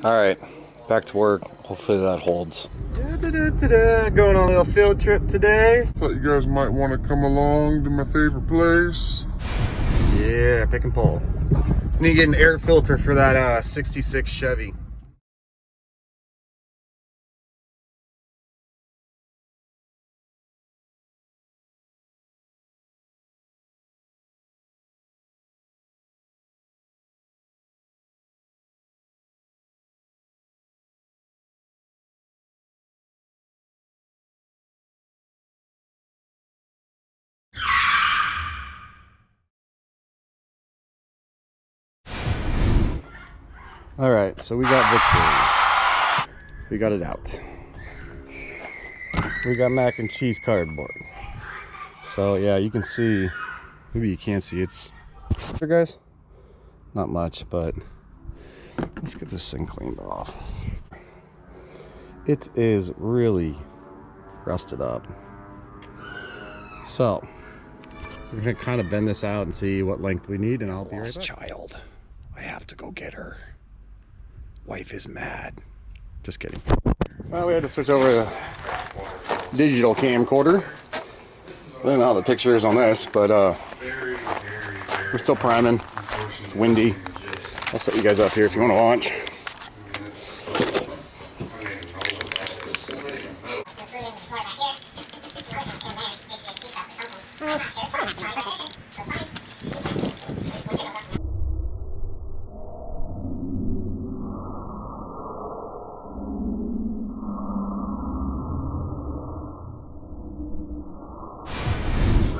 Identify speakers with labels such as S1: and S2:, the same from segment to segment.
S1: Alright, back to work. Hopefully that holds.
S2: Going on a little field trip today.
S3: Thought you guys might want to come along to my favorite place.
S2: Yeah, pick and pull. Need to get an air filter for that 66 Chevy.
S1: Alright, so we got victory. We got it out. We got mac and cheese cardboard. So yeah, you can see, maybe you can't see, it's there, guys. Not much, but let's get this thing cleaned off. It is really rusted up. So we're gonna kind of bend this out and see what length we need, and I'll be right back. Child, I have to go get her. Wife is mad. Just kidding. Well, we had to switch over to digital camcorder. I don't know how the picture is on this, but we're still priming. It's windy. I'll set you guys up here if you want to watch.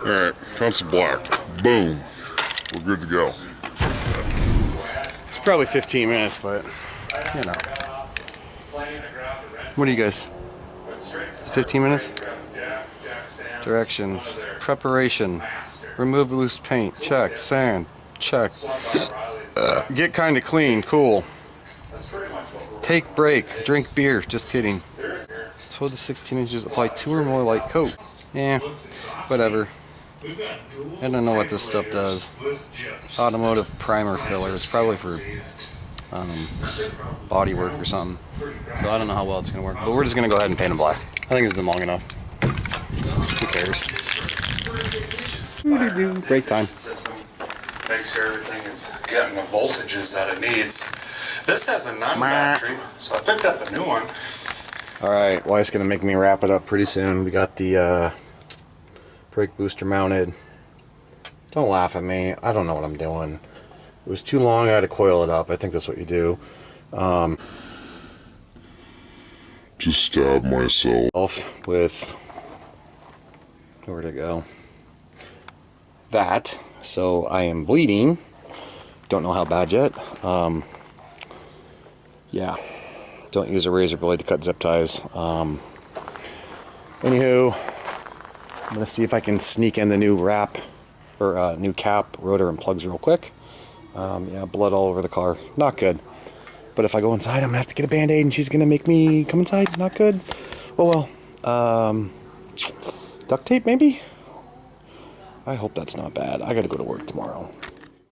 S3: Alright, constant black. Boom. We're good to go.
S1: It's probably 15 minutes, but you know. What do you guys? It's 15 minutes? Directions. Preparation. Remove loose paint. Check. Sand. Check. Get kind of clean. Cool. Take break. Drink beer. Just kidding. 12 to 16 inches. Apply 2 or more light coat. Yeah, whatever. I don't know what this stuff does. Automotive primer filler. It's probably for body work or something. So I don't know how well it's going to work. But we're just going to go ahead and paint them black. I think it's been long enough. Who cares? Break time.
S4: Make sure everything is getting the voltages that it needs. This has a 9 battery, so I picked up a new one.
S1: Alright, wife's going to make me wrap it up pretty soon. We got the brake booster mounted. Don't laugh at me. I don't know what I'm doing. It was too long. I had to coil it up. I think that's what you do.
S3: Just stab myself.
S1: With, where'd it go? That. So I am bleeding. Don't know how bad yet. Yeah. Don't use a razor blade to cut zip ties. Anywho, I'm gonna see if I can sneak in the new wrap or new cap, rotor, and plugs real quick. Yeah, blood all over the car. Not good. But if I go inside, I'm gonna have to get a band-aid, and she's gonna make me come inside. Not good. Oh well. Duct tape maybe. I hope that's not bad. I gotta go to work tomorrow.